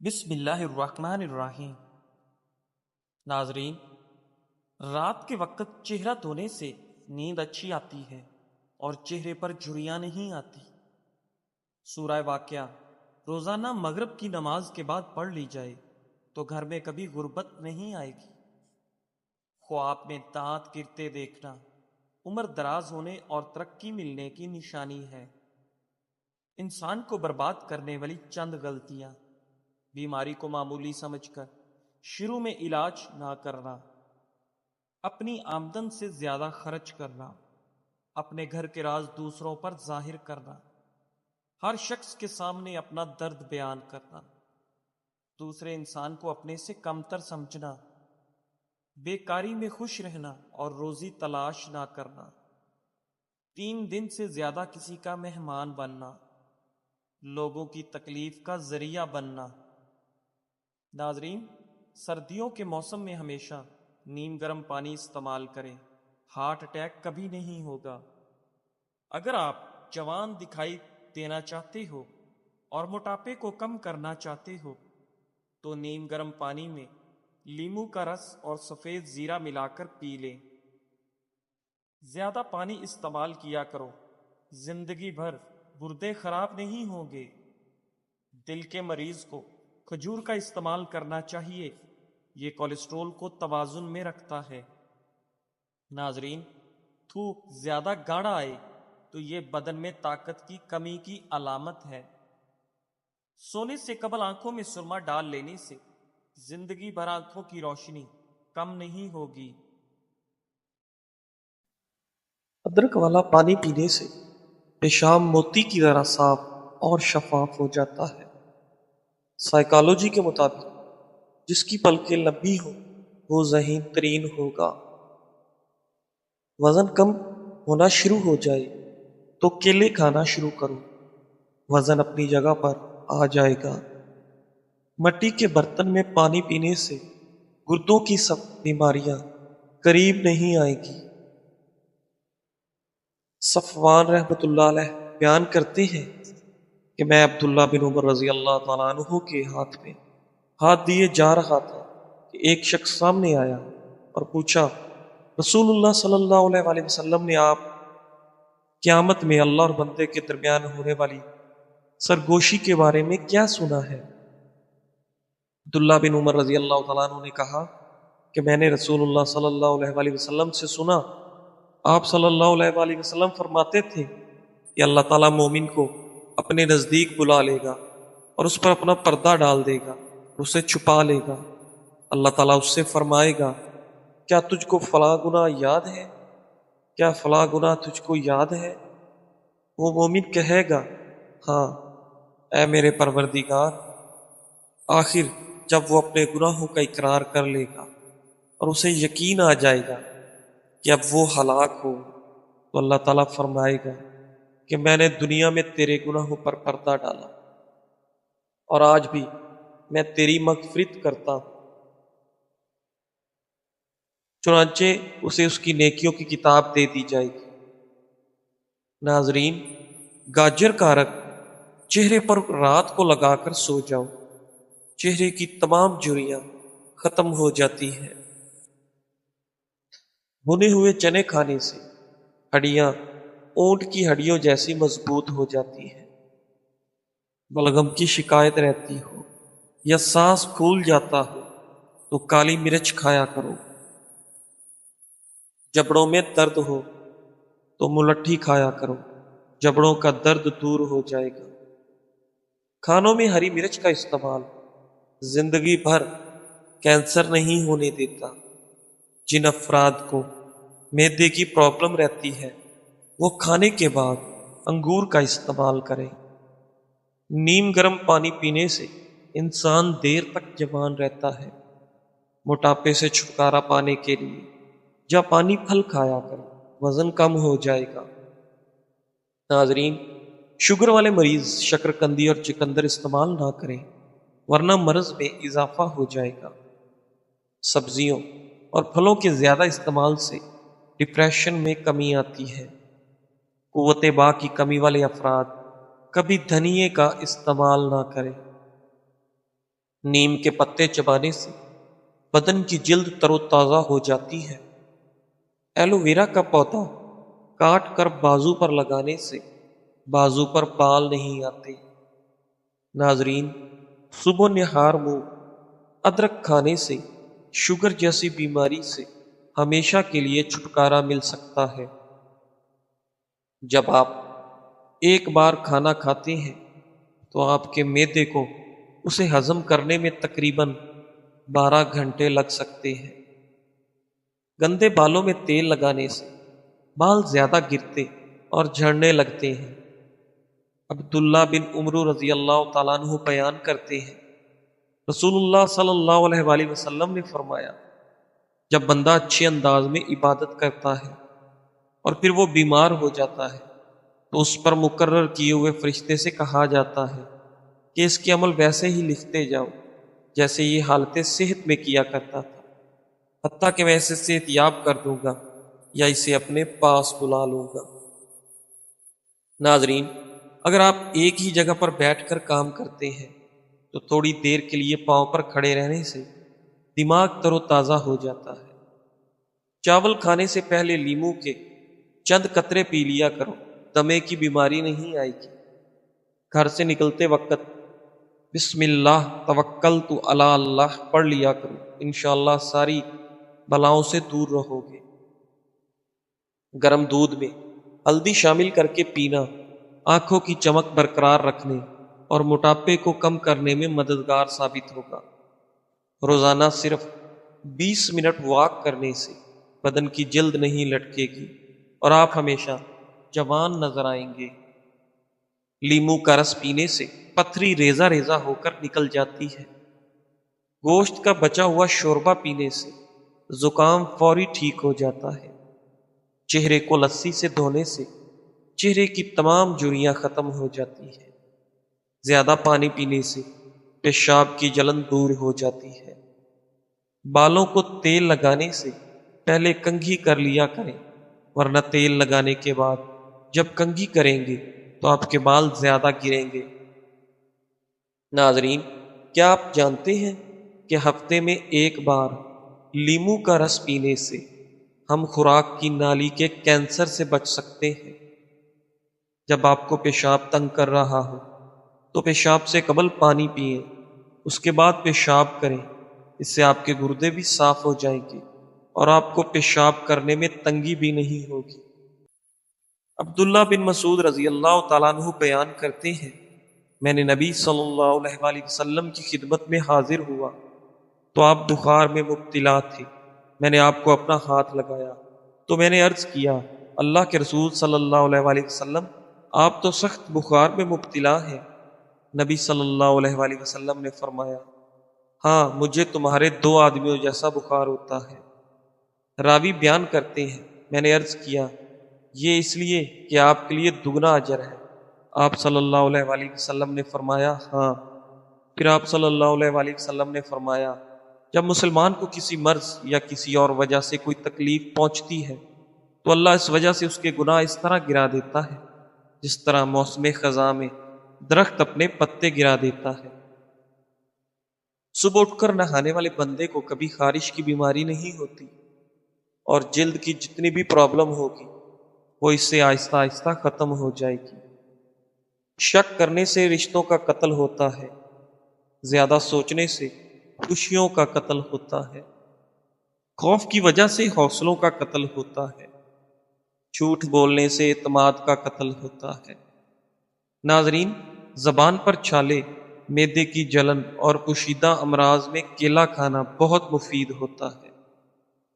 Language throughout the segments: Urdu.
بسم اللہ الرحمن الرحیم۔ ناظرین، رات کے وقت چہرہ دھونے سے نیند اچھی آتی ہے اور چہرے پر جھریاں نہیں آتی۔ سورہ واقعہ روزانہ مغرب کی نماز کے بعد پڑھ لی جائے تو گھر میں کبھی غربت نہیں آئے گی۔ خواب میں دانت گرتے دیکھنا عمر دراز ہونے اور ترقی ملنے کی نشانی ہے۔ انسان کو برباد کرنے والی چند غلطیاں: بیماری کو معمولی سمجھ کر شروع میں علاج نہ کرنا، اپنی آمدن سے زیادہ خرچ کرنا، اپنے گھر کے راز دوسروں پر ظاہر کرنا، ہر شخص کے سامنے اپنا درد بیان کرنا، دوسرے انسان کو اپنے سے کمتر سمجھنا، بیکاری میں خوش رہنا اور روزی تلاش نہ کرنا، 3 دن سے زیادہ کسی کا مہمان بننا، لوگوں کی تکلیف کا ذریعہ بننا۔ ناظرین، سردیوں کے موسم میں ہمیشہ نیم گرم پانی استعمال کریں، ہارٹ اٹیک کبھی نہیں ہوگا۔ اگر آپ جوان دکھائی دینا چاہتے ہو اور موٹاپے کو کم کرنا چاہتے ہو تو نیم گرم پانی میں لیموں کا رس اور سفید زیرہ ملا کر پی لیں۔ زیادہ پانی استعمال کیا کرو، زندگی بھر گردے خراب نہیں ہوں گے۔ دل کے مریض کو کھجور کا استعمال کرنا چاہیے، یہ کولیسٹرول کو توازن میں رکھتا ہے۔ ناظرین، تھوک زیادہ گاڑھا آئے تو یہ بدن میں طاقت کی کمی کی علامت ہے۔ سونے سے قبل آنکھوں میں سرما ڈال لینے سے زندگی بھر آنکھوں کی روشنی کم نہیں ہوگی۔ ادرک والا پانی پینے سے پیشاب موتی کی طرح صاف اور شفاف ہو جاتا ہے۔ سائیکالوجی کے مطابق جس کی پلکیں لمبی ہوں وہ ذہین ترین ہوگا۔ وزن کم ہونا شروع ہو جائے تو کیلے کھانا شروع کرو، وزن اپنی جگہ پر آ جائے گا۔ مٹی کے برتن میں پانی پینے سے گردوں کی سب بیماریاں قریب نہیں آئیں گی۔ صفوان رحمۃ اللہ علیہ بیان کرتے ہیں کہ میں عبداللہ بن عمر رضی اللہ تعالیٰ عنہ کے ہاتھ میں ہاتھ دیے جا رہا تھا کہ ایک شخص سامنے آیا اور پوچھا، رسول اللہ صلی اللہ علیہ وآلہ وسلم نے آپ قیامت میں اللہ اور بندے کے درمیان ہونے والی سرگوشی کے بارے میں کیا سنا ہے؟ عبداللہ بن عمر رضی اللہ تعالیٰ عنہ نے کہا کہ میں نے رسول اللہ صلی اللہ علیہ وآلہ وسلم سے سنا، آپ صلی اللہ علیہ وآلہ وسلم فرماتے تھے کہ اللہ تعالیٰ مومن کو اپنے نزدیک بلا لے گا اور اس پر اپنا پردہ ڈال دے گا اور اسے چھپا لے گا۔ اللہ تعالیٰ اس سے فرمائے گا، کیا تجھ کو فلاں گناہ یاد ہے؟ کیا فلاں گناہ تجھ کو یاد ہے؟ وہ مومن کہے گا، ہاں اے میرے پروردگار۔ آخر جب وہ اپنے گناہوں کا اقرار کر لے گا اور اسے یقین آ جائے گا کہ اب وہ ہلاک ہو، تو اللہ تعالیٰ فرمائے گا کہ میں نے دنیا میں تیرے گناہوں پر پردہ ڈالا اور آج بھی میں تیری مغفرت کرتا ہوں۔ چنانچہ اسے اس کی نیکیوں کی کتاب دے دی جائے گی۔ ناظرین، گاجر کا رنگ چہرے پر رات کو لگا کر سو جاؤ، چہرے کی تمام جھریاں ختم ہو جاتی ہیں۔ بھنے ہوئے چنے کھانے سے ہڈیاں اونٹ کی ہڈیوں جیسی مضبوط ہو جاتی ہیں۔ بلغم کی شکایت رہتی ہو یا سانس پھول جاتا ہو تو کالی مرچ کھایا کرو۔ جبڑوں میں درد ہو تو ملٹھی کھایا کرو، جبڑوں کا درد دور ہو جائے گا۔ کھانوں میں ہری مرچ کا استعمال زندگی بھر کینسر نہیں ہونے دیتا۔ جن افراد کو معدے کی پرابلم رہتی ہے وہ کھانے کے بعد انگور کا استعمال کریں۔ نیم گرم پانی پینے سے انسان دیر تک جوان رہتا ہے۔ موٹاپے سے چھٹکارا پانے کے لیے یا پانی پھل کھایا کریں، وزن کم ہو جائے گا۔ ناظرین، شوگر والے مریض شکرکندی اور چقندر استعمال نہ کریں ورنہ مرض میں اضافہ ہو جائے گا۔ سبزیوں اور پھلوں کے زیادہ استعمال سے ڈپریشن میں کمی آتی ہے۔ قوت باء کی کمی والے افراد کبھی دھنیے کا استعمال نہ کریں۔ نیم کے پتے چبانے سے بدن کی جلد تر و تازہ ہو جاتی ہے۔ ایلو ویرا کا پودا کاٹ کر بازو پر لگانے سے بازو پر بال نہیں آتے۔ ناظرین، صبح نہار منہ ادرک کھانے سے شوگر جیسی بیماری سے ہمیشہ کے لیے چھٹکارا مل سکتا ہے۔ جب آپ ایک بار کھانا کھاتے ہیں تو آپ کے معدے کو اسے ہضم کرنے میں تقریباً 12 گھنٹے لگ سکتے ہیں۔ گندے بالوں میں تیل لگانے سے بال زیادہ گرتے اور جھڑنے لگتے ہیں۔ عبداللہ بن عمر رضی اللہ تعالیٰ عنہ بیان کرتے ہیں، رسول اللہ صلی اللہ علیہ وآلہ وسلم نے فرمایا، جب بندہ اچھے انداز میں عبادت کرتا ہے اور پھر وہ بیمار ہو جاتا ہے تو اس پر مقرر کیے ہوئے فرشتے سے کہا جاتا ہے کہ اس کے عمل ویسے ہی لکھتے جاؤ جیسے یہ حالت صحت میں کیا کرتا تھا، حتیٰ کہ میں اسے صحت یاب کر دوں گا یا اسے اپنے پاس بلا لوں گا۔ ناظرین، اگر آپ ایک ہی جگہ پر بیٹھ کر کام کرتے ہیں تو تھوڑی دیر کے لیے پاؤں پر کھڑے رہنے سے دماغ تر و تازہ ہو جاتا ہے۔ چاول کھانے سے پہلے لیموں کے چند قطرے پی لیا کرو، دمے کی بیماری نہیں آئے گی۔ گھر سے نکلتے وقت بسم اللہ توکلت علی اللہ پڑھ لیا کرو، انشاءاللہ ساری بلاؤں سے دور رہو گے۔ گرم دودھ میں ہلدی شامل کر کے پینا آنکھوں کی چمک برقرار رکھنے اور موٹاپے کو کم کرنے میں مددگار ثابت ہوگا۔ روزانہ صرف 20 منٹ واک کرنے سے بدن کی جلد نہیں لٹکے گی اور آپ ہمیشہ جوان نظر آئیں گے۔ لیموں کا رس پینے سے پتھری ریزہ ریزہ ہو کر نکل جاتی ہے۔ گوشت کا بچا ہوا شوربہ پینے سے زکام فوری ٹھیک ہو جاتا ہے۔ چہرے کو لسی سے دھونے سے چہرے کی تمام جھریاں ختم ہو جاتی ہیں۔ زیادہ پانی پینے سے پیشاب کی جلن دور ہو جاتی ہے۔ بالوں کو تیل لگانے سے پہلے کنگھی کر لیا کریں، ورنہ تیل لگانے کے بعد جب کنگھی کریں گے تو آپ کے بال زیادہ گریں گے۔ ناظرین، کیا آپ جانتے ہیں کہ ہفتے میں ایک بار لیموں کا رس پینے سے ہم خوراک کی نالی کے کینسر سے بچ سکتے ہیں؟ جب آپ کو پیشاب تنگ کر رہا ہو تو پیشاب سے قبل پانی پئیں، اس کے بعد پیشاب کریں، اس سے آپ کے گردے بھی صاف ہو جائیں گے اور آپ کو پیشاب کرنے میں تنگی بھی نہیں ہوگی۔ عبداللہ بن مسعود رضی اللہ تعالیٰ عنہ بیان کرتے ہیں، میں نے نبی صلی اللہ علیہ وآلہ وسلم کی خدمت میں حاضر ہوا تو آپ بخار میں مبتلا تھے۔ میں نے آپ کو اپنا ہاتھ لگایا تو میں نے عرض کیا، اللہ کے رسول صلی اللہ علیہ وآلہ وسلم، آپ تو سخت بخار میں مبتلا ہیں۔ نبی صلی اللہ علیہ وآلہ وسلم نے فرمایا، ہاں، مجھے تمہارے 2 آدمیوں جیسا بخار ہوتا ہے۔ راوی بیان کرتے ہیں، میں نے عرض کیا، یہ اس لیے کہ آپ کے لیے دگنا اجر ہے۔ آپ صلی اللہ علیہ وآلہ وسلم نے فرمایا، ہاں۔ پھر آپ صلی اللہ علیہ وآلہ وسلم نے فرمایا، جب مسلمان کو کسی مرض یا کسی اور وجہ سے کوئی تکلیف پہنچتی ہے تو اللہ اس وجہ سے اس کے گناہ اس طرح گرا دیتا ہے جس طرح موسم خزاں میں درخت اپنے پتے گرا دیتا ہے۔ صبح اٹھ کر نہانے والے بندے کو کبھی خارش کی بیماری نہیں ہوتی اور جلد کی جتنی بھی پرابلم ہوگی وہ اس سے آہستہ آہستہ ختم ہو جائے گی۔ شک کرنے سے رشتوں کا قتل ہوتا ہے، زیادہ سوچنے سے خوشیوں کا قتل ہوتا ہے، خوف کی وجہ سے حوصلوں کا قتل ہوتا ہے، جھوٹ بولنے سے اعتماد کا قتل ہوتا ہے۔ ناظرین، زبان پر چھالے، معدے کی جلن اور پوشیدہ امراض میں کیلا کھانا بہت مفید ہوتا ہے۔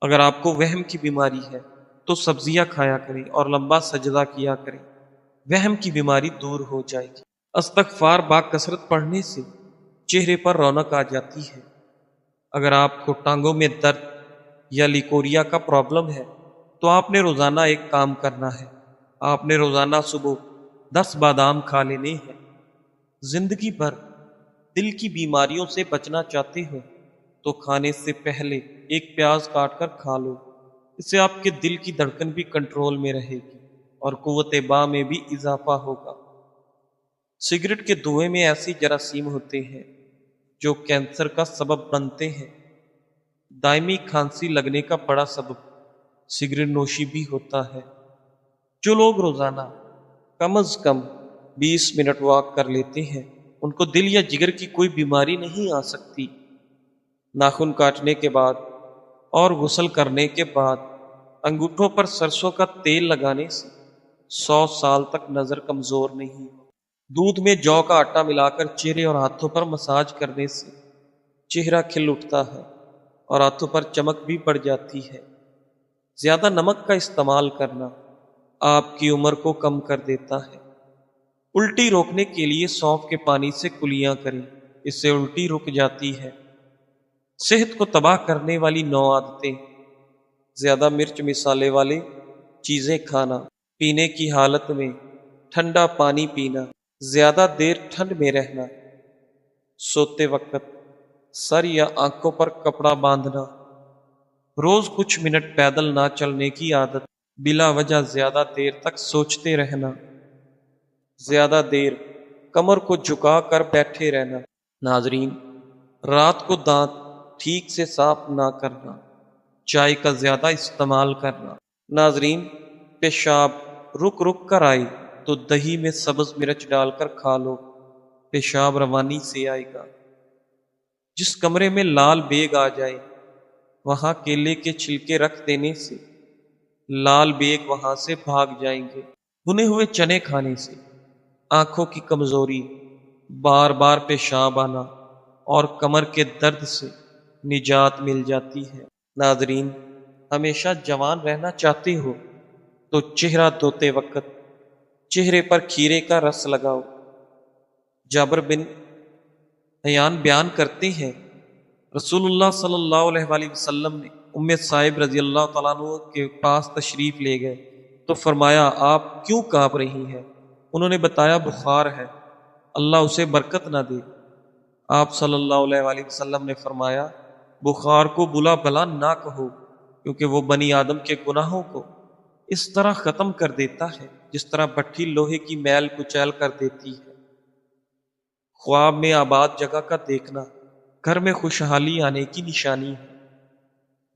اگر آپ کو وہم کی بیماری ہے تو سبزیاں کھایا کریں اور لمبا سجدہ کیا کریں، وہم کی بیماری دور ہو جائے گی۔ استغفار با کثرت پڑھنے سے چہرے پر رونق آ جاتی ہے۔ اگر آپ کو ٹانگوں میں درد یا لیکوریا کا پرابلم ہے تو آپ نے روزانہ ایک کام کرنا ہے، آپ نے روزانہ صبح 10 بادام کھا لینے ہیں۔ زندگی بھر دل کی بیماریوں سے بچنا چاہتے ہو تو کھانے سے پہلے ایک پیاز کاٹ کر کھا لو، اس سے آپ کے دل کی دھڑکن بھی کنٹرول میں رہے گی اور قوت باء میں بھی اضافہ ہوگا۔ سگریٹ کے دھوئیں میں ایسی جراثیم ہوتے ہیں جو کینسر کا سبب بنتے ہیں۔ دائمی کھانسی لگنے کا بڑا سبب سگریٹ نوشی بھی ہوتا ہے۔ جو لوگ روزانہ کم از کم 20 منٹ واک کر لیتے ہیں ان کو دل یا جگر کی کوئی بیماری نہیں آ سکتی۔ ناخن کاٹنے کے بعد اور غسل کرنے کے بعد انگوٹھوں پر سرسوں کا تیل لگانے سے 100 سال تک نظر کمزور نہیں۔ دودھ میں جو کا آٹا ملا کر چہرے اور ہاتھوں پر مساج کرنے سے چہرہ کھل اٹھتا ہے اور ہاتھوں پر چمک بھی بڑھ جاتی ہے۔ زیادہ نمک کا استعمال کرنا آپ کی عمر کو کم کر دیتا ہے۔ الٹی روکنے کے لیے سونف کے پانی سے کلیاں کریں، اس سے الٹی رک جاتی ہے۔ صحت کو تباہ کرنے والی 9 عادتیں: زیادہ مرچ مسالے والے چیزیں کھانا، پینے کی حالت میں ٹھنڈا پانی پینا، زیادہ دیر ٹھنڈ میں رہنا، سوتے وقت سر یا آنکھوں پر کپڑا باندھنا، روز کچھ منٹ پیدل نہ چلنے کی عادت، بلا وجہ زیادہ دیر تک سوچتے رہنا، زیادہ دیر کمر کو جھکا کر بیٹھے رہنا۔ ناظرین، رات کو دانت ٹھیک سے صاف نہ کرنا، چائے کا زیادہ استعمال کرنا۔ ناظرین، پیشاب رک رک کر آئے تو دہی میں سبز مرچ ڈال کر کھا لو، پیشاب روانی سے آئے گا۔ جس کمرے میں لال بیگ آ جائے وہاں کیلے کے چھلکے رکھ دینے سے لال بیگ وہاں سے بھاگ جائیں گے۔ بھنے ہوئے چنے کھانے سے آنکھوں کی کمزوری، بار بار پیشاب آنا اور کمر کے درد سے نجات مل جاتی ہے۔ ناظرین، ہمیشہ جوان رہنا چاہتے ہو تو چہرہ دھوتے وقت چہرے پر کھیرے کا رس لگاؤ۔ جابر بن حیان بیان کرتے ہیں رسول اللہ صلی اللہ علیہ وآلہ وسلم نے ام صائب رضی اللہ تعالیٰ عنہ کے پاس تشریف لے گئے تو فرمایا، آپ کیوں کانپ رہی ہیں؟ انہوں نے بتایا، بخار ہے، اللہ اسے برکت نہ دے۔ آپ صلی اللہ علیہ وآلہ وسلم نے فرمایا، بخار کو بلا بلا نہ کہو، کیونکہ وہ بنی آدم کے گناہوں کو اس طرح ختم کر دیتا ہے جس طرح بھٹی لوہے کی میل کچیل کر دیتی ہے۔ خواب میں آباد جگہ کا دیکھنا گھر میں خوشحالی آنے کی نشانی ہے۔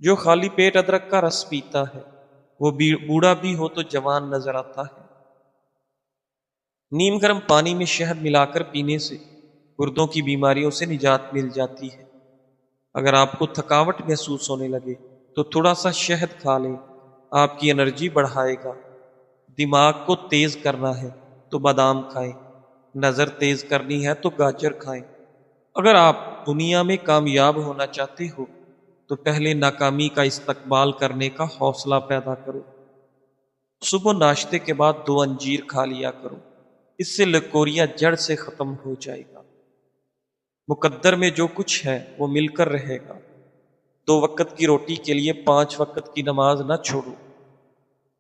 جو خالی پیٹ ادرک کا رس پیتا ہے وہ بوڑھا بھی ہو تو جوان نظر آتا ہے۔ نیم گرم پانی میں شہد ملا کر پینے سے گردوں کی بیماریوں سے نجات مل جاتی ہے۔ اگر آپ کو تھکاوٹ محسوس ہونے لگے تو تھوڑا سا شہد کھا لیں، آپ کی انرجی بڑھائے گا۔ دماغ کو تیز کرنا ہے تو بادام کھائیں، نظر تیز کرنی ہے تو گاجر کھائیں۔ اگر آپ دنیا میں کامیاب ہونا چاہتے ہو تو پہلے ناکامی کا استقبال کرنے کا حوصلہ پیدا کرو۔ صبح ناشتے کے بعد 2 انجیر کھا لیا کرو، اس سے لکوریا جڑ سے ختم ہو جائے گا۔ مقدر میں جو کچھ ہے وہ مل کر رہے گا۔ 2 وقت کی روٹی کے لیے 5 وقت کی نماز نہ چھوڑو۔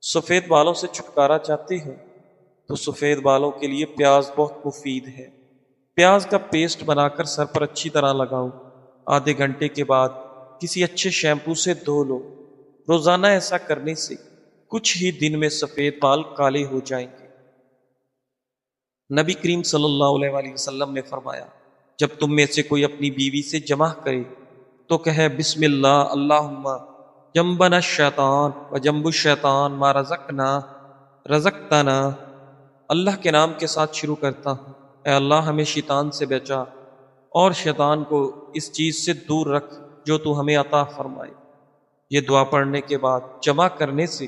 سفید بالوں سے چھٹکارا چاہتے ہیں تو سفید بالوں کے لیے پیاز بہت مفید ہے۔ پیاز کا پیسٹ بنا کر سر پر اچھی طرح لگاؤ، آدھے گھنٹے کے بعد کسی اچھے شیمپو سے دھو لو۔ روزانہ ایسا کرنے سے کچھ ہی دن میں سفید بال کالے ہو جائیں گے۔ نبی کریم صلی اللہ علیہ وآلہ وسلم نے فرمایا، جب تم میں سے کوئی اپنی بیوی سے جمع کرے تو کہے، بسم اللہ اللہم جنبنا الشیطان و جنب الشیطان ما رزقتنا۔ اللہ کے نام کے ساتھ شروع کرتا ہوں، اے اللہ ہمیں شیطان سے بچا اور شیطان کو اس چیز سے دور رکھ جو تو ہمیں عطا فرمائے۔ یہ دعا پڑھنے کے بعد جمع کرنے سے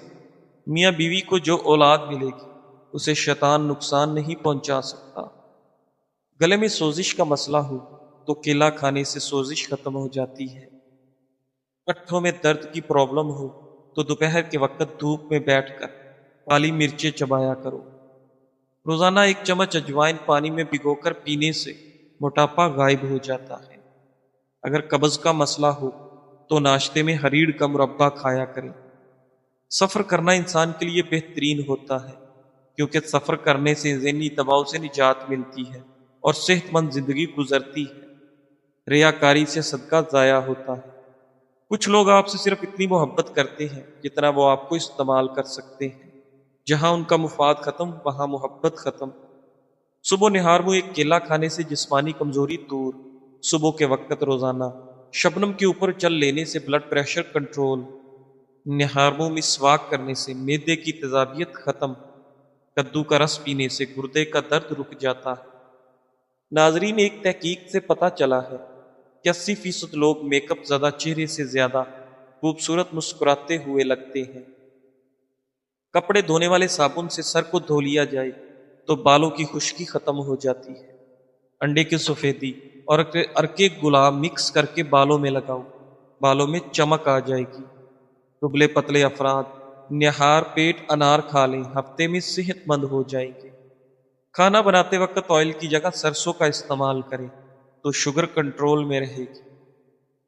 میاں بیوی کو جو اولاد ملے گی اسے شیطان نقصان نہیں پہنچا سکتا۔ گلے میں سوزش کا مسئلہ ہو تو کیلا کھانے سے سوزش ختم ہو جاتی ہے۔ پٹھوں میں درد کی پرابلم ہو تو دوپہر کے وقت دھوپ میں بیٹھ کر کالی مرچیں چبایا کرو۔ روزانہ 1 چمچ اجوائن پانی میں بھگو کر پینے سے موٹاپا غائب ہو جاتا ہے۔ اگر قبض کا مسئلہ ہو تو ناشتے میں ہریڑ کا مربع کھایا کریں۔ سفر کرنا انسان کے لیے بہترین ہوتا ہے کیونکہ سفر کرنے سے ذہنی دباؤ سے نجات ملتی ہے اور صحت مند زندگی گزرتی ہے۔ ریاکاری سے صدقہ ضائع ہوتا ہے۔ کچھ لوگ آپ سے صرف اتنی محبت کرتے ہیں جتنا وہ آپ کو استعمال کر سکتے ہیں۔ جہاں ان کا مفاد ختم وہاں محبت ختم۔ صبح نہار میں 1 کیلا کھانے سے جسمانی کمزوری دور، صبح کے وقت روزانہ شبنم کے اوپر چل لینے سے بلڈ پریشر کنٹرول، نہارموں میں مسواک کرنے سے معدے کی تیزابیت ختم، کدو کا رس پینے سے گردے کا درد رک جاتا ہے۔ ناظرین، ایک تحقیق سے پتہ چلا ہے کہ 80% لوگ میک اپ زدہ چہرے سے زیادہ خوبصورت مسکراتے ہوئے لگتے ہیں۔ کپڑے دھونے والے صابن سے سر کو دھو لیا جائے تو بالوں کی خشکی ختم ہو جاتی ہے۔ انڈے کی سفیدی اور ارکے گلاب مکس کر کے بالوں میں لگاؤ، بالوں میں چمک آ جائے گی۔ دبلے پتلے افراد نہار پیٹ انار کھا لیں، ہفتے میں صحت مند ہو جائیں گے۔ کھانا بناتے وقت آئل کی جگہ سرسوں کا استعمال کریں تو شوگر کنٹرول میں رہے گی۔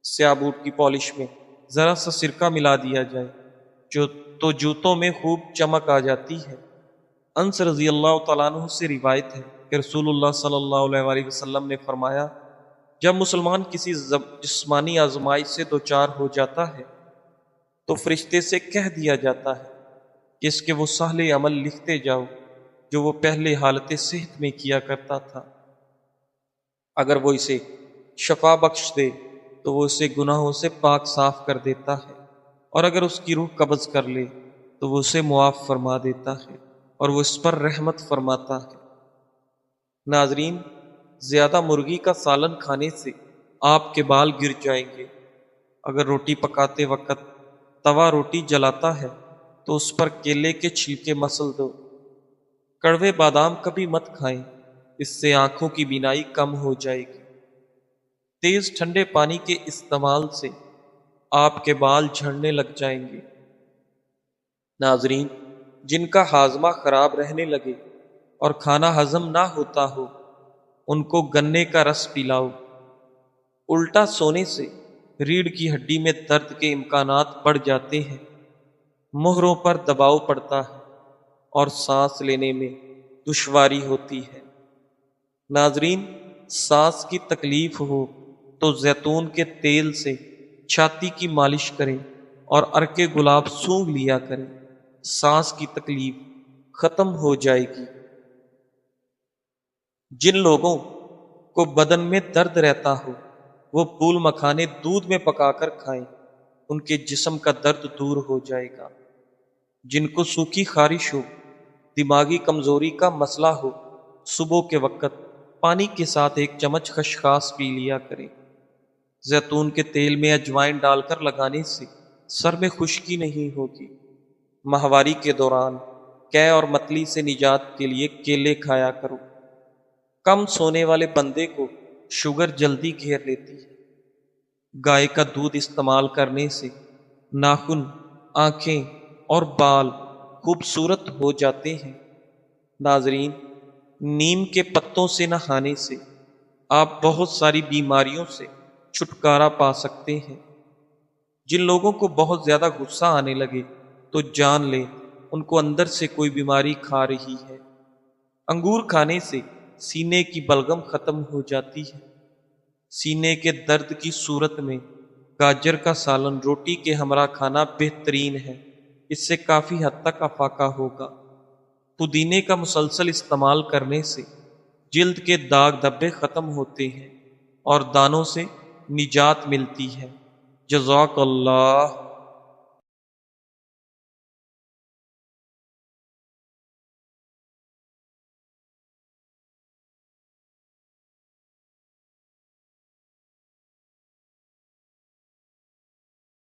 سیاہ بوٹ کی پالش میں ذرا سا سرکہ ملا دیا جائے تو جوتوں میں خوب چمک آ جاتی ہے۔ انس رضی اللہ تعالیٰ عنہ سے روایت ہے کہ رسول اللہ صلی اللہ علیہ وآلہ وسلم نے فرمایا، جب مسلمان کسی جسمانی آزمائش سے دوچار ہو جاتا ہے تو فرشتے سے کہہ دیا جاتا ہے کہ اس کے وہ صالح عمل لکھتے جاؤ جو وہ پہلے حالت صحت میں کیا کرتا تھا۔ اگر وہ اسے شفا بخش دے تو وہ اسے گناہوں سے پاک صاف کر دیتا ہے، اور اگر اس کی روح قبض کر لے تو وہ اسے معاف فرما دیتا ہے اور وہ اس پر رحمت فرماتا ہے۔ ناظرین، زیادہ مرغی کا سالن کھانے سے آپ کے بال گر جائیں گے۔ اگر روٹی پکاتے وقت توا روٹی جلاتا ہے تو اس پر کیلے کے چھلکے مسل دو۔ کڑوے بادام کبھی مت کھائیں، اس سے آنکھوں کی بینائی کم ہو جائے گی۔ تیز ٹھنڈے پانی کے استعمال سے آپ کے بال جھڑنے لگ جائیں گے۔ ناظرین، جن کا ہاضمہ خراب رہنے لگے اور کھانا ہضم نہ ہوتا ہو، ان کو گنے کا رس پلاؤ۔ الٹا سونے سے ریڑھ کی ہڈی میں درد کے امکانات بڑھ جاتے ہیں، مہروں پر دباؤ پڑتا ہے اور سانس لینے میں دشواری ہوتی ہے۔ ناظرین، سانس کی تکلیف ہو تو زیتون کے تیل سے چھاتی کی مالش کریں اور ارک گلاب سونگھ لیا کریں، سانس کی تکلیف ختم ہو جائے گی۔ جن لوگوں کو بدن میں درد رہتا ہو وہ پھول مکھانے دودھ میں پکا کر کھائیں، ان کے جسم کا درد دور ہو جائے گا۔ جن کو سوکھی خارش ہو، دماغی کمزوری کا مسئلہ ہو، صبح کے وقت پانی کے ساتھ 1 چمچ خشخاش پی لیا کریں۔ زیتون کے تیل میں اجوائن ڈال کر لگانے سے سر میں خشکی نہیں ہوگی۔ ماہواری کے دوران قے اور متلی سے نجات کے لیے کیلے کھایا کرو۔ کم سونے والے بندے کو شوگر جلدی گھیر لیتی ہے۔ گائے کا دودھ استعمال کرنے سے ناخن، آنکھیں اور بال خوبصورت ہو جاتے ہیں۔ ناظرین، نیم کے پتوں سے نہانے سے آپ بہت ساری بیماریوں سے چھٹکارا پا سکتے ہیں۔ جن لوگوں کو بہت زیادہ غصہ آنے لگے تو جان لیں ان کو اندر سے کوئی بیماری کھا رہی ہے۔ انگور کھانے سے سینے کی بلغم ختم ہو جاتی ہے۔ سینے کے درد کی صورت میں گاجر کا سالن روٹی کے ہمراہ کھانا بہترین ہے، اس سے کافی حد تک افاقہ ہوگا۔ پودینے کا مسلسل استعمال کرنے سے جلد کے داغ دھبے ختم ہوتے ہیں اور دانوں سے نجات ملتی ہے۔ جزاک اللہ۔